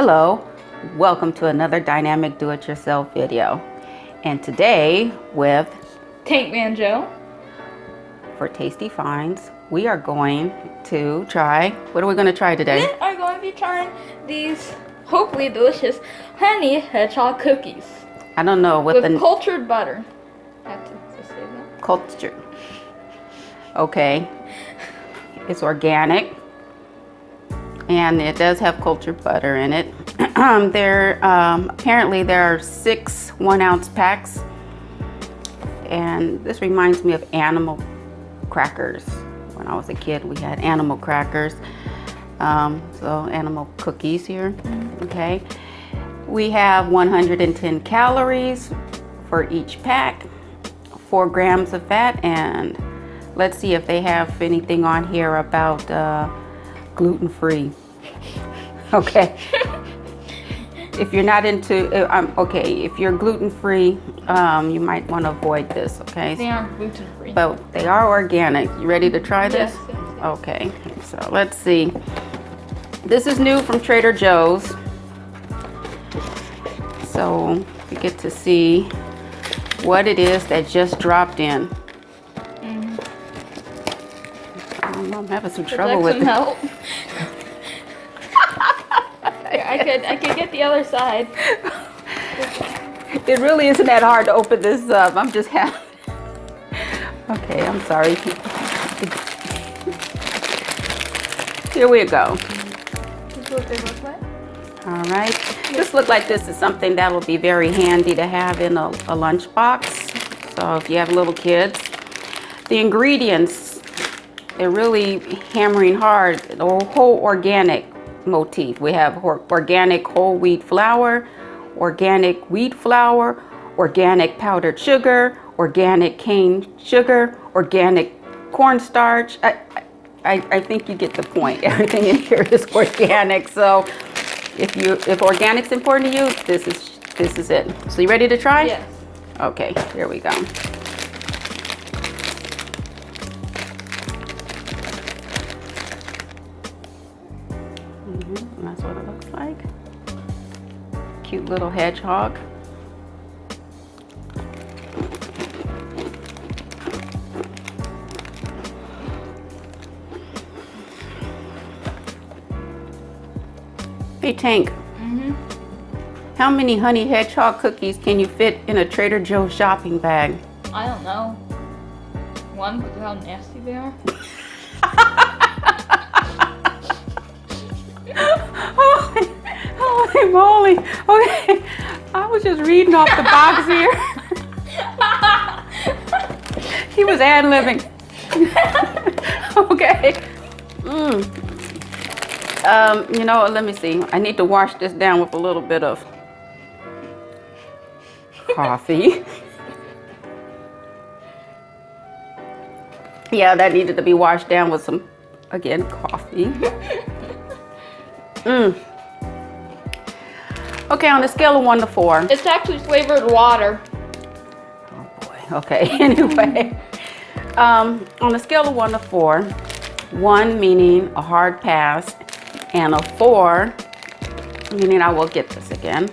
Hello, welcome to another dynamic do-it-yourself video. And today with TankmanJoe for Tasty Finds, we are going to try, what are we going to try today? We are going to be trying these hopefully delicious honey hedgehog cookies. I don't know what with cultured butter. I have to say that. Cultured. Okay. It's organic. And it does have cultured butter in it. Apparently there are 6 1-ounce packs. And this reminds me of animal crackers. When I was a kid, we had animal crackers. So animal cookies here, okay. We have 110 calories for each pack, 4 grams of fat, and let's see if they have anything on here about gluten-free. Okay. If you're not into, okay, if you're gluten-free, you might want to avoid this, okay? They aren't gluten-free. But they are organic. You ready to try this? Yes, yes, yes. Okay, so let's see. This is new from Trader Joe's. So we get to see what it is that just dropped in. I'm having some trouble with it. Help. I could get the other side. It really isn't that hard to open this up. I'm just having. Okay, I'm sorry. Here we go. This is what they look like. All right. This looks like this is something that will be very handy to have in a lunchbox. So if you have little kids, the ingredients, they're really hammering hard. The whole organic motif. We have organic whole wheat flour, organic wheat flour, organic powdered sugar, organic cane sugar, organic cornstarch. I think you get the point. Everything in here is organic. So if organic's important to you, this is it. So you ready to try? Yes. Okay, here we go. That's what it looks like. Cute little hedgehog. Hey Tank, how many honey hedgehog cookies can you fit in a Trader Joe's shopping bag? I don't know. One, because of how nasty they are. Holy moly. Okay, I was just reading off the box here. He was ad-libbing. Okay. You know, let me see. I need to wash this down with a little bit of coffee. Yeah, that needed to be washed down with some, again, coffee. Okay, on a scale of 1 to 4. It's actually flavored water. Oh boy. Okay. Anyway, on a scale of 1 to 4, 1 meaning a hard pass, and a 4 meaning I will get this again.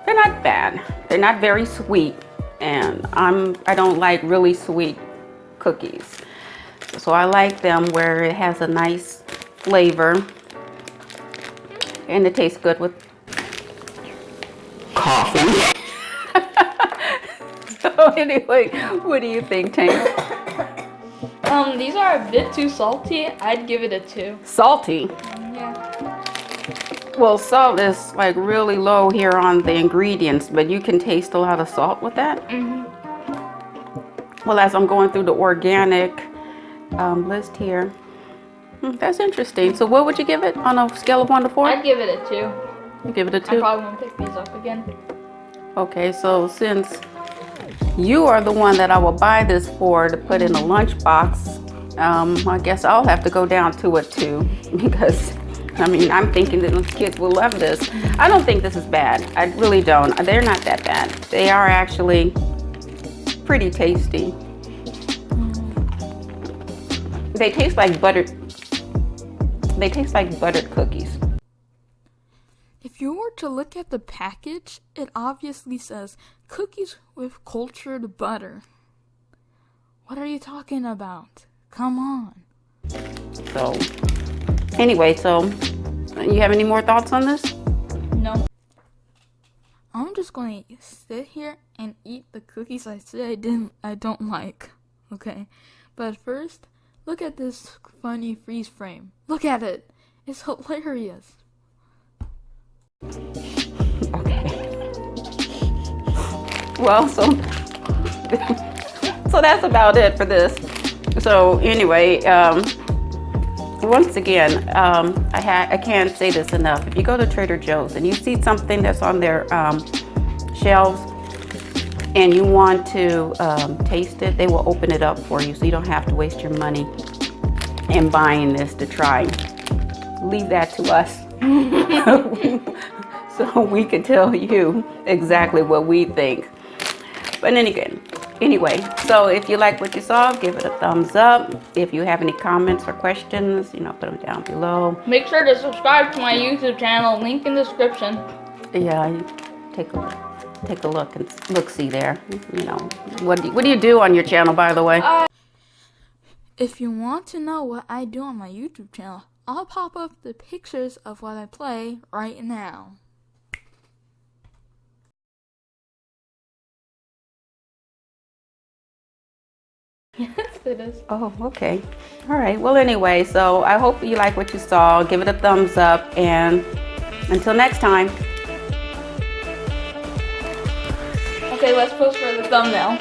They're not bad. They're not very sweet, and I don't like really sweet cookies. So I like them where it has a nice flavor and it tastes good with coffee. So anyway, what do you think, Tank? These are a bit too salty. I'd give it a 2. Salty? Yeah. Well, salt is like really low here on the ingredients, but you can taste a lot of salt with that. Well, as I'm going through the organic list here, that's interesting. So what would you give it on a scale of 1 to 4? I'd give it a 2. You give it a 2? I probably won't pick these up again. Okay, so since you are the one that I will buy this for to put in a lunchbox, I guess I'll have to go down to a 2 because, I mean, I'm thinking that the kids will love this. I don't think this is bad. I really don't. They're not that bad. They are actually pretty tasty. They taste like buttered They taste like buttered cookies. If you were to look at the package, it obviously says cookies with cultured butter. What are you talking about? Come on. So, anyway, so you have any more thoughts on this? No. I'm just going to sit here and eat the cookies I said I don't like. Okay. But first, look at this funny freeze frame. Look at it. It's hilarious. Okay. Well, so that's about it for this. So anyway, once again, I can't say this enough. If you go to Trader Joe's and you see something that's on their shelves and you want to taste it, they will open it up for you, so you don't have to waste your money in buying this to try. Leave that to us. So we can tell you exactly what we think. But anyway, so if you like what you saw, give it a thumbs up. If you have any comments or questions, put them down below. Make sure to subscribe to my YouTube channel, link in the description. Yeah, you take a look and see there. What do you do on your channel, by the way? If you want to know what I do on my YouTube channel, I'll pop up the pictures of what I play right now. Yes, it is. Oh, okay. All right. Well, anyway, so I hope you like what you saw. Give it a thumbs up, and until next time. Okay, let's post for the thumbnail.